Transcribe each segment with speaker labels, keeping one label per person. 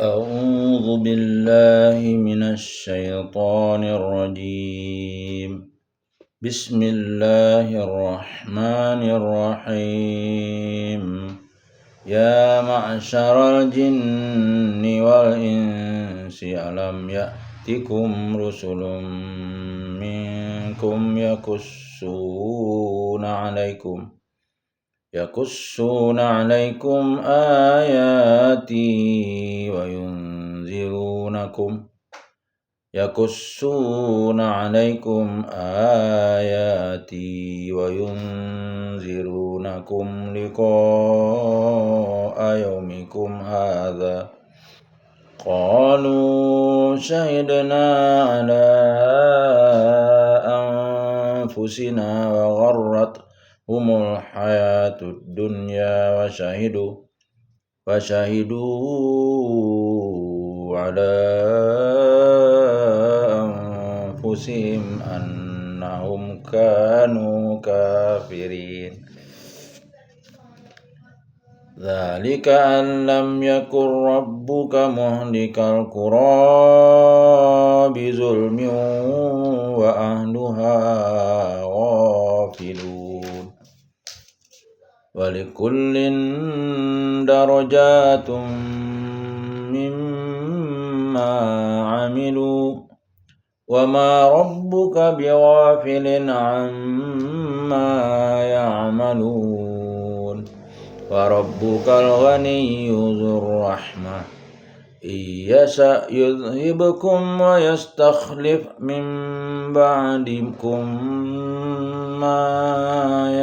Speaker 1: أعوذ بالله من الشيطان الرجيم. بسم الله الرحمن الرحيم. يا معشر الجن والإنس ألم يأتكم رسل منكم يقصون عليكم آياتي وينذرونكم لقاء يومكم هذا. قالوا شهدنا على أنفسنا وغرتهم الحياة الدنيا وشهدوا على أنفسهم أنهم كانوا كافرين. ذلك أن لم يكن ربك مهلك القرى بظلم وأهلها غافلون. ولكل درجات مما عملوا وما ربك بغافل عما يعملون. وربك الغني ذو الرحمة إن يشأ يذهبكم ويستخلف من بعدكم ما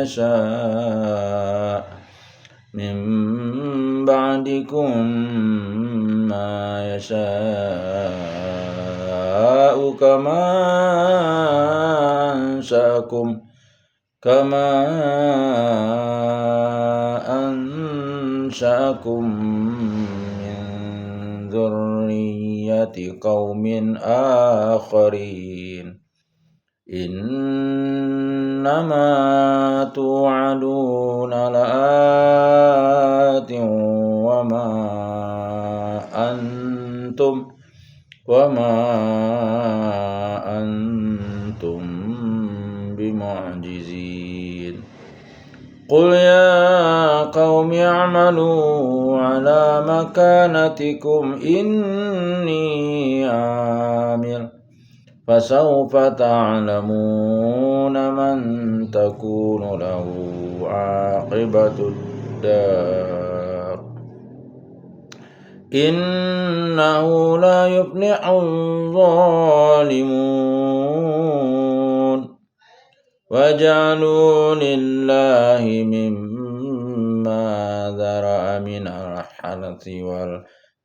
Speaker 1: يشاء كما أنشأكم من ذرية قوم آخرين. إنما توعدون لآت وما أنتم بمعجزين. قل يا قوم اعملوا على مكانتكم إني عامل فسوف تعلمون من تكون له عاقبة الدار. إنه لا يفلح الظالمون. وجعلوا لله مما ذرأ من الحرث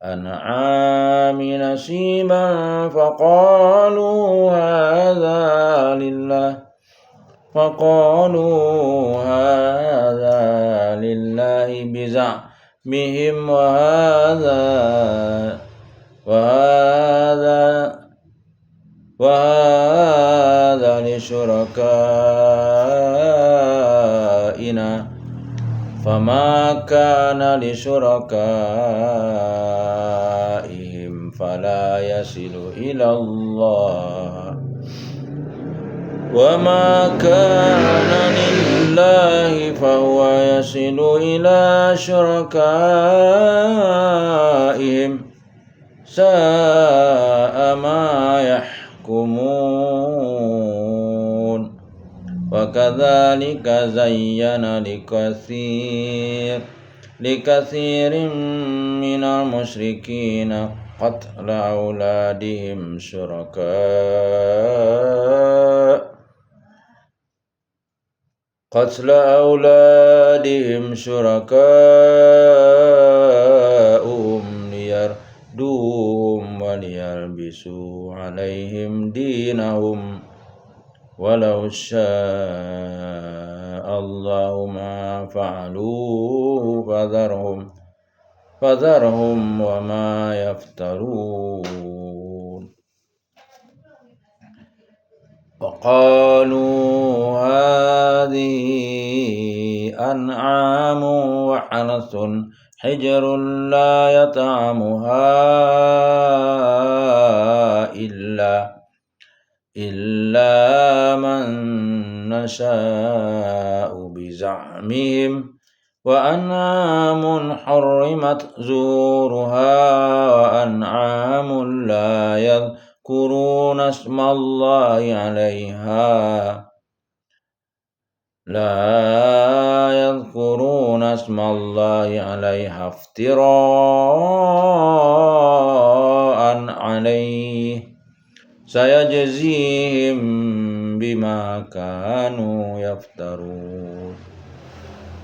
Speaker 1: والأنعام نصيبا فقالوا هذا لله بزعمهم وهذا لشركائنا فما كان لشركائهم فلا يصل إلى الله وما كان لله فهو يصل إلى شركائهم ساء ما يحكمون. وكذلك زين لكثير من المشركين قتل أولادهم شركاؤهم ليردوهم وليلبسوا عليهم دينهم ولو شاء الله ما فعلوه فذرهم وما يفترون. وقالوا هذه أنعام وحرث حجر لا يطعمها إلا من نشاء بزعمهم وأنعام حرمت زورها وأنعام لا يذكرون اسم الله عليها افتراء عليه سيجزيهم بما كانوا يفترون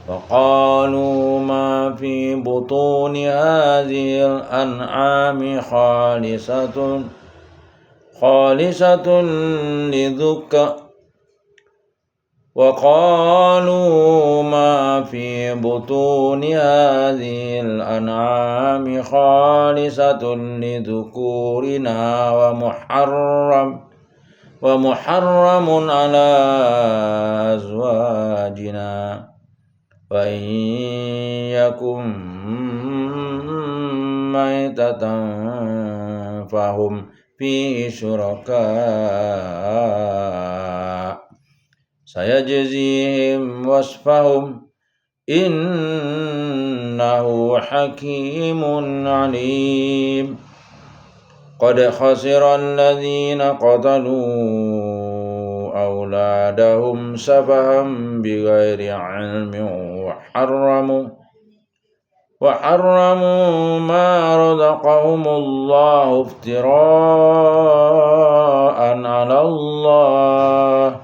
Speaker 1: وقالوا ما في بطون هذه الأنعام خالصة وقالوا ما في بطون هذه الأنعام خالصة لذكورنا ومحرم على أزواجنا وإن يكن ميتة فهم فيه شركاء سيجزيهم وصفهم إنه حكيم عليم قد خسر الذين قتلوا أولادهم سفها بغير علم وحرموا ما رزقهم الله افتراء على الله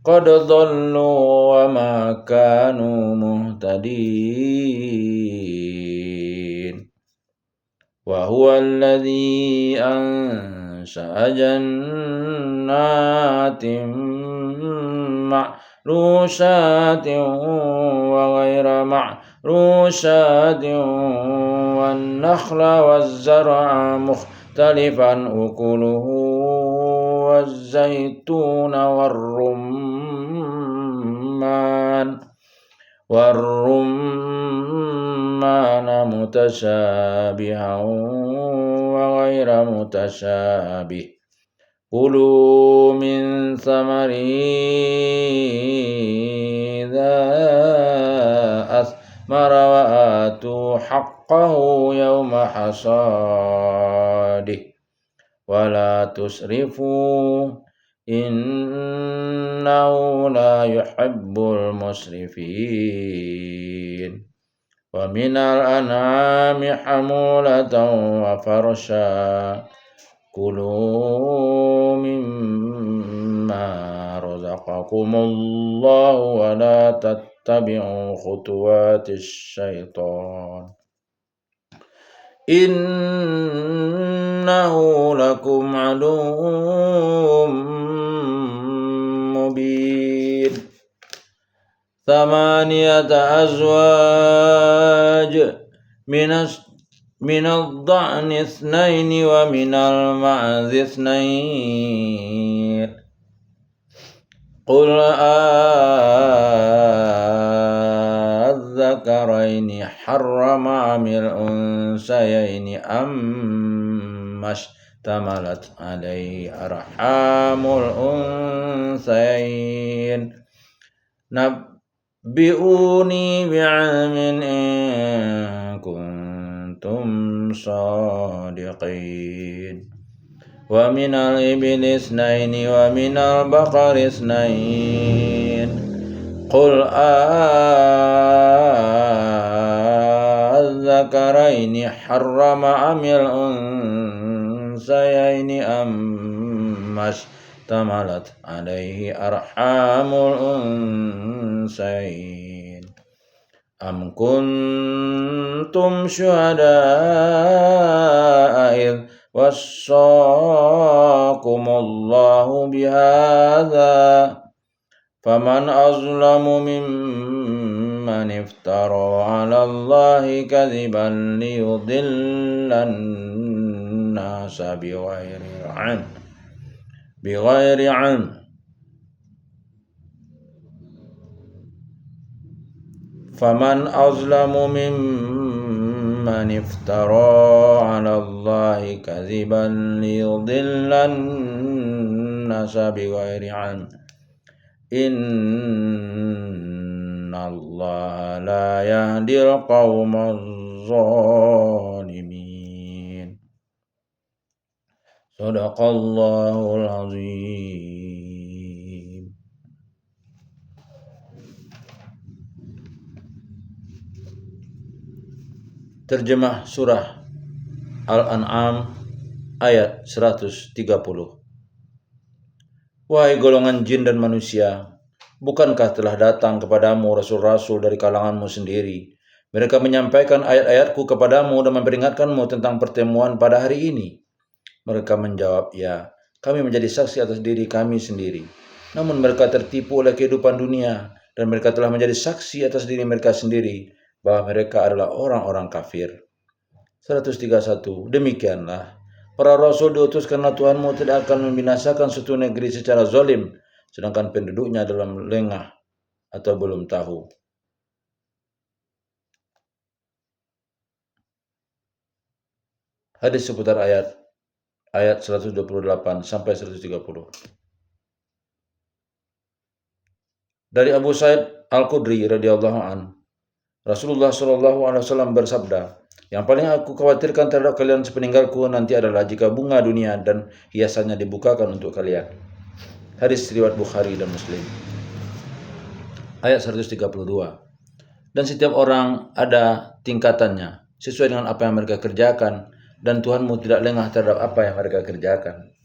Speaker 1: قد ضلوا وما كانوا مهتدين وهو الذي أنشأ جنات معروشات وغير معروشات والنخل والزرع مختلفا أكله والزيتون والرمان متشابها وغير متشابه كلوا من ثمره إذا أثمر وآتوا حقه يوم حصاده ولا تسرفوا إنه لا يحب المسرفين ومن الأنعام حمولة وفرشا كلوا مما رزقكم الله ولا تتبعوا خطوات الشيطان إنه لكم عدو مبين 8 أزواج من الضأن 2 ومن المعز 2 قل الذكرين حرم أم الأنثيين أما اشتملت عليه أرحام الأنثيين نبئوني بعلم إن كنتم صادقين ومن الإبل 2 ومن البقر 2 قل الذكرين حرم أم الأنثيين أما اشتملت عليه أرحام الأنثيين أم كنتم شهداء إذ وصاكم الله بهذا فمن أظلم ممن افترى على الله كذبا ليضل الناس بغير علم فمن أظلم ممن ممن افترى على الله كذبا ليضل الناس بغير علم إن الله لا يهدي القوم الظالمين. صدق الله العظيم. Terjemah surah Al-An'am ayat 130. Wahai golongan jin dan manusia, bukankah telah datang kepadamu rasul-rasul dari kalanganmu sendiri? Mereka menyampaikan ayat-ayatku kepadamu dan memperingatkanmu tentang pertemuan pada hari ini. Mereka menjawab, ya, kami menjadi saksi atas diri kami sendiri. Namun mereka tertipu oleh kehidupan dunia, dan mereka telah menjadi saksi atas diri mereka sendiri bahwa mereka adalah orang-orang kafir. 131. Demikianlah, para rasul diutus karena Tuhanmu tidak akan membinasakan suatu negeri secara zalim, sedangkan penduduknya dalam lengah atau belum tahu. Hadis seputar ayat 128 sampai 130. Dari Abu Sa'id Al-Khudri radhiyallahu an, Rasulullah SAW bersabda, yang paling aku khawatirkan terhadap kalian sepeninggalku nanti adalah jika bunga dunia dan hiasannya dibukakan untuk kalian. Hadis riwayat Bukhari dan Muslim. Ayat 132. Dan setiap orang ada tingkatannya sesuai dengan apa yang mereka kerjakan, dan Tuhanmu tidak lengah terhadap apa yang mereka kerjakan.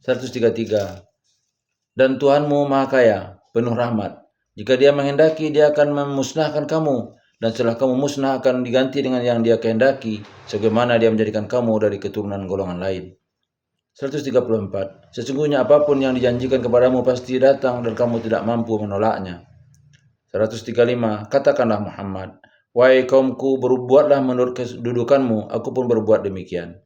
Speaker 1: 133. Dan Tuhanmu Maha Kaya, penuh rahmat. Jika Dia menghendaki, Dia akan memusnahkan kamu, dan setelah kamu musnah akan diganti dengan yang Dia kehendaki, sebagaimana Dia menjadikan kamu dari keturunan golongan lain. 134. Sesungguhnya apapun yang dijanjikan kepadamu pasti datang dan kamu tidak mampu menolaknya. 135. Katakanlah Muhammad, wahai kaumku, berbuatlah menurut kedudukanmu, aku pun berbuat demikian.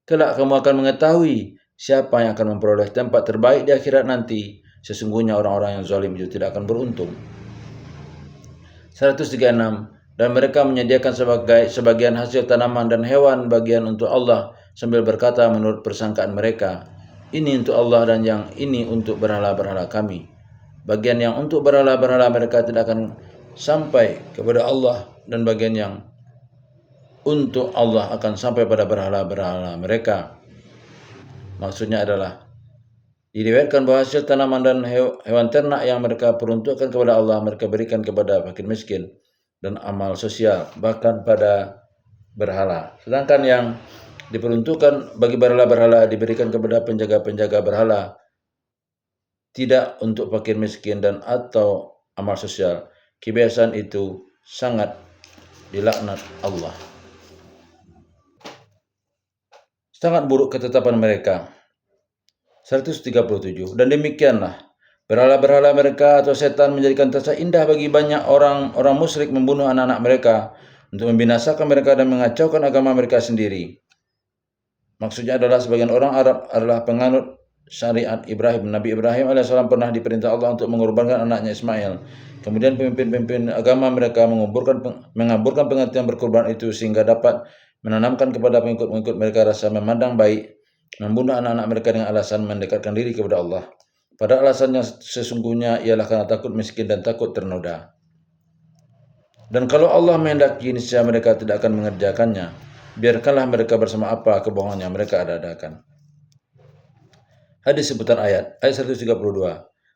Speaker 1: Kelak kamu akan mengetahui siapa yang akan memperoleh tempat terbaik di akhirat nanti. Sesungguhnya orang-orang yang zalim itu tidak akan beruntung. 136. Dan mereka menyediakan sebagian hasil tanaman dan hewan bagian untuk Allah sambil berkata menurut persangkaan mereka, ini untuk Allah dan yang ini untuk berhala-berhala kami. Bagian yang untuk berhala-berhala mereka tidak akan sampai kepada Allah, dan bagian yang untuk Allah akan sampai pada berhala-berhala mereka. Maksudnya adalah diriwayatkan bahwa hasil tanaman dan hewan ternak yang mereka peruntukkan kepada Allah, mereka berikan kepada fakir miskin dan amal sosial, bahkan pada berhala. Sedangkan yang diperuntukkan bagi berhala-berhala diberikan kepada penjaga-penjaga berhala, tidak untuk fakir miskin dan atau amal sosial. Kebiasaan itu sangat dilaknat Allah. Sangat buruk ketetapan mereka. 137. Dan demikianlah berhala-berhala mereka atau setan menjadikan terasa indah bagi banyak orang musyrik membunuh anak-anak mereka untuk membinasakan mereka dan mengacaukan agama mereka sendiri. Maksudnya adalah sebagian orang Arab adalah penganut syariat Ibrahim. Nabi Ibrahim AS pernah diperintah Allah untuk mengorbankan anaknya Ismail. Kemudian pemimpin-pemimpin agama mereka mengaburkan pengertian berkorban itu sehingga dapat menanamkan kepada pengikut-pengikut mereka rasa memandang baik membunuh anak-anak mereka dengan alasan mendekatkan diri kepada Allah. Pada alasannya sesungguhnya ialah karena takut miskin dan takut ternoda. Dan kalau Allah menghendaki, niscaya mereka tidak akan mengerjakannya. Biarkanlah mereka bersama apa kebohongan yang mereka adakan. Hadis seputar ayat 132.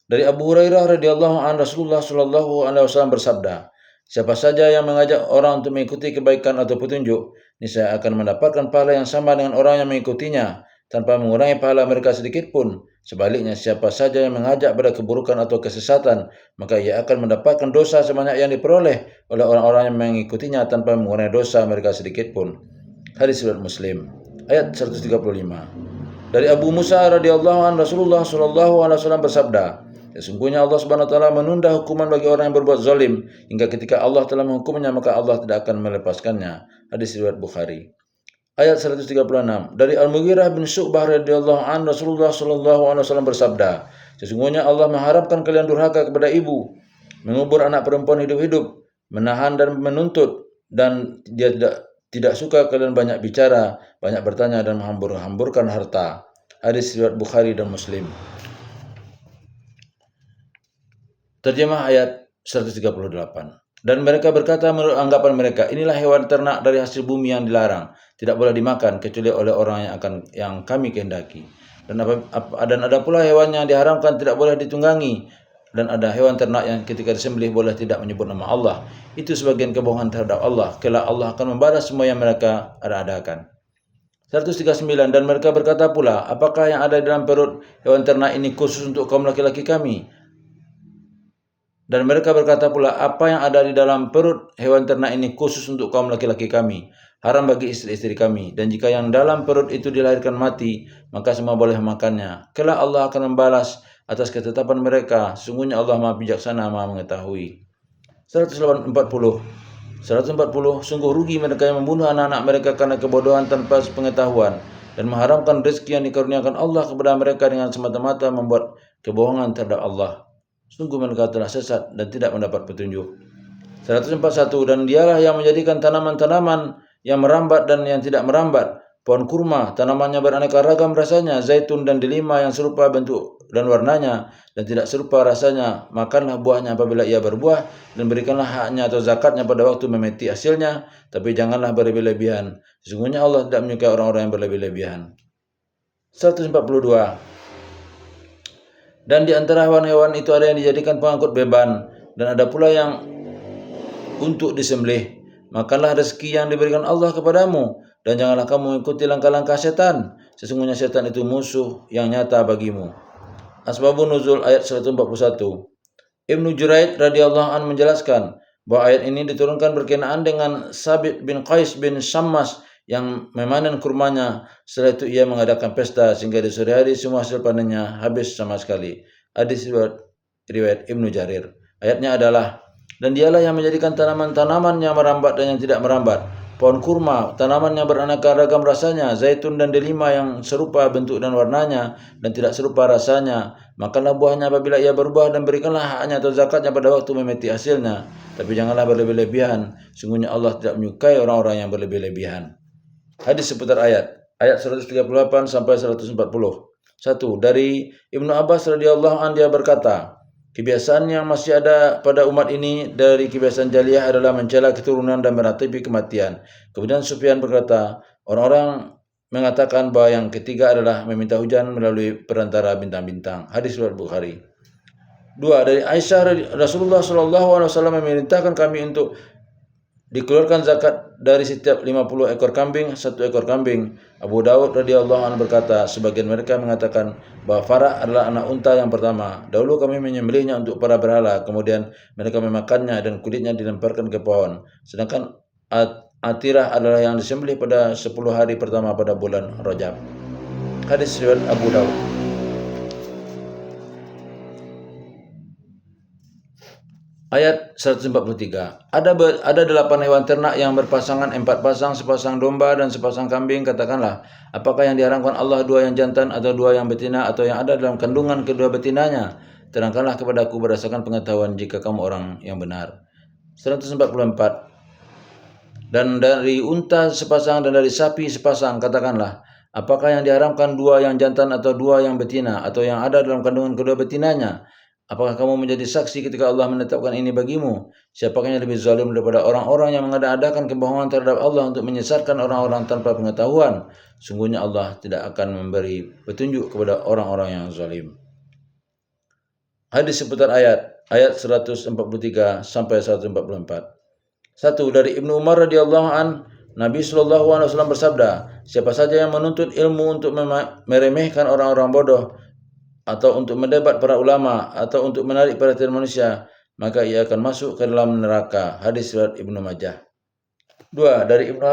Speaker 1: Dari Abu Hurairah radhiyallahu an, Rasulullah sallallahu alaihi wasallam bersabda, siapa saja yang mengajak orang untuk mengikuti kebaikan atau petunjuk, niscaya akan mendapatkan pahala yang sama dengan orang yang mengikutinya, tanpa mengurangi pahala mereka sedikit pun. Sebaliknya, siapa saja yang mengajak pada keburukan atau kesesatan, maka ia akan mendapatkan dosa sebanyak yang diperoleh oleh orang-orang yang mengikutinya tanpa mengurangi dosa mereka sedikit pun. Hadis riwayat Muslim. Ayat 135. Dari Abu Musa radhiyallahu an, Rasulullah sallallahu alaihi wasallam bersabda, sesungguhnya Allah Subhanahu wa taala menunda hukuman bagi orang yang berbuat zalim hingga ketika Allah telah menghukumnya, maka Allah tidak akan melepaskannya. Hadis riwayat Bukhari. Ayat 136. Dari Al-Mughirah bin Syu'bah radhiyallahu an, Rasulullah sallallahu alaihi wasallam bersabda, sesungguhnya Allah mengharamkan kalian durhaka kepada ibu, mengubur anak perempuan hidup-hidup, menahan dan menuntut, dan Dia tidak tidak suka kalian banyak bicara, banyak bertanya dan menghambur-hamburkan harta. Hadis riwayat Bukhari dan Muslim. Terjemah ayat 138. Dan mereka berkata menurut anggapan mereka, inilah hewan ternak dari hasil bumi yang dilarang, tidak boleh dimakan kecuali oleh orang yang kami kehendaki. Dan ada pula hewan yang diharamkan tidak boleh ditunggangi, dan ada hewan ternak yang ketika disembelih boleh tidak menyebut nama Allah. Itu sebagian kebohongan terhadap Allah. Kelak Allah akan membalas semua yang mereka ada-adakan. 139. Dan mereka berkata pula, apakah yang ada di dalam perut hewan ternak ini khusus untuk kaum laki-laki kami? Dan mereka berkata pula, apa yang ada di dalam perut hewan ternak ini khusus untuk kaum laki-laki kami, haram bagi istri-istri kami. Dan jika yang dalam perut itu dilahirkan mati, maka semua boleh makannya. Kelak Allah akan membalas atas ketetapan mereka. Sungguhnya Allah Maha Bijaksana, Maha Mengetahui. 140. Sungguh rugi mereka yang membunuh anak-anak mereka karena kebodohan tanpa pengetahuan dan mengharamkan rezeki yang dikaruniakan Allah kepada mereka dengan semata-mata membuat kebohongan terhadap Allah. Sungguh mereka telah sesat dan tidak mendapat petunjuk. 141. Dan dialah yang menjadikan tanaman-tanaman yang merambat dan yang tidak merambat, pohon kurma, tanamannya beraneka ragam rasanya, zaitun dan delima yang serupa bentuk dan warnanya dan tidak serupa rasanya. Makanlah buahnya apabila ia berbuah dan berikanlah haknya atau zakatnya pada waktu memeti hasilnya, tapi janganlah berlebih-lebihan. Sesungguhnya Allah tidak menyukai orang-orang yang berlebih-lebihan. 142. Dan di antara hewan-hewan itu ada yang dijadikan pengangkut beban, dan ada pula yang untuk disembelih. Makanlah rezeki yang diberikan Allah kepadamu, dan janganlah kamu mengikuti langkah-langkah setan. Sesungguhnya setan itu musuh yang nyata bagimu. Asbabun Nuzul ayat 141. Ibnu Juraid radhiyallahu anhu menjelaskan bahwa ayat ini diturunkan berkenaan dengan Sabit bin Qais bin Syammas yang memanen kurmanya. Setelah itu ia mengadakan pesta sehingga di sore hari semua hasil panennya habis sama sekali. Hadis riwayat Ibnu Jarir. Ayatnya adalah, dan dialah yang menjadikan tanaman-tanaman yang merambat dan yang tidak merambat, pohon kurma, tanaman yang beraneka ragam rasanya, zaitun dan delima yang serupa bentuk dan warnanya dan tidak serupa rasanya. Makanlah buahnya apabila ia berbuah dan berikanlah haknya atau zakatnya pada waktu memeti hasilnya, tapi janganlah berlebih-lebihan. Sungguhnya Allah tidak menyukai orang-orang yang berlebih-lebihan. Hadis seputar ayat 138 sampai 140. 1. Dari Ibnu Abbas radhiyallahu anhu dia berkata, kebiasaan yang masih ada pada umat ini dari kebiasaan jahiliyah adalah mencela keturunan dan meratapi kematian. Kemudian Sufyan berkata, orang-orang mengatakan bahwa yang ketiga adalah meminta hujan melalui perantara bintang-bintang. Hadis riwayat Bukhari. 2. Dari Aisyah, Rasulullah SAW memerintahkan kami untuk dikeluarkan zakat dari setiap 50 ekor kambing, 1 ekor kambing. Abu Daud radhiyallahu anhu berkata, sebagian mereka mengatakan bahwa Farah adalah anak unta yang pertama. Dahulu kami menyembelihnya untuk para berhala, kemudian mereka memakannya dan kulitnya dilemparkan ke pohon. Sedangkan Atirah adalah yang disembelih pada 10 hari pertama pada bulan Rajab. Hadis riwayat Abu Daud. Ayat 143. Ada 8 hewan ternak yang berpasangan, 4 pasang, sepasang domba dan sepasang kambing. Katakanlah, apakah yang diharamkan Allah 2 yang jantan atau 2 yang betina atau yang ada dalam kandungan kedua betinanya? Terangkanlah kepadaku berdasarkan pengetahuan jika kamu orang yang benar. 144. Dan dari unta sepasang dan dari sapi sepasang. Katakanlah, apakah yang diharamkan 2 yang jantan atau 2 yang betina atau yang ada dalam kandungan kedua betinanya? Apakah kamu menjadi saksi ketika Allah menetapkan ini bagimu? Siapakah yang lebih zalim daripada orang-orang yang mengada-adakan kebohongan terhadap Allah untuk menyesatkan orang-orang tanpa pengetahuan? Sungguhnya Allah tidak akan memberi petunjuk kepada orang-orang yang zalim. Hadis seputar ayat 143 sampai 144. 1. Dari Ibnu Umar radhiyallahu an, Nabi SAW bersabda, siapa saja yang menuntut ilmu untuk meremehkan orang-orang bodoh, atau untuk mendebat para ulama, atau untuk menarik perhatian manusia, maka ia akan masuk ke dalam neraka. Hadis riwayat Ibnu Majah. 2. Dari Ibnu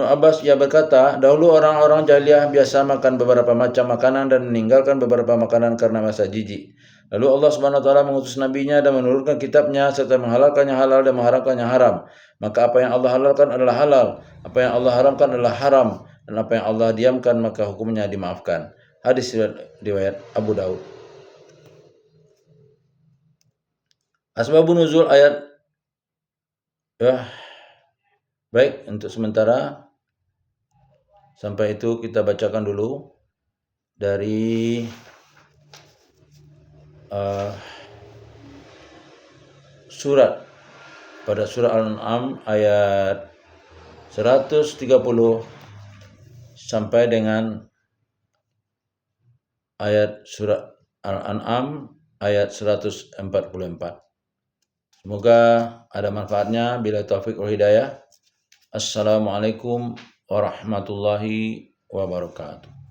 Speaker 1: Abbas ia berkata, dahulu orang-orang jahiliyah biasa makan beberapa macam makanan dan meninggalkan beberapa makanan karena masa jijik. Lalu Allah Subhanahu wa taala mengutus nabinya dan menurunkan kitabnya serta menghalalkan yang halal dan mengharamkan yang haram. Maka apa yang Allah halalkan adalah halal, apa yang Allah haramkan adalah haram, dan apa yang Allah diamkan maka hukumnya dimaafkan. Hadis riwayat Abu Daud. Asbabun Nuzul ayat Baik, untuk sementara sampai itu kita bacakan dulu dari surat pada surah Al-An'am ayat 130 sampai dengan ayat surah Al-An'am ayat 144. Semoga ada manfaatnya. Bila taufik wal hidayah. Assalamualaikum warahmatullahi wabarakatuh.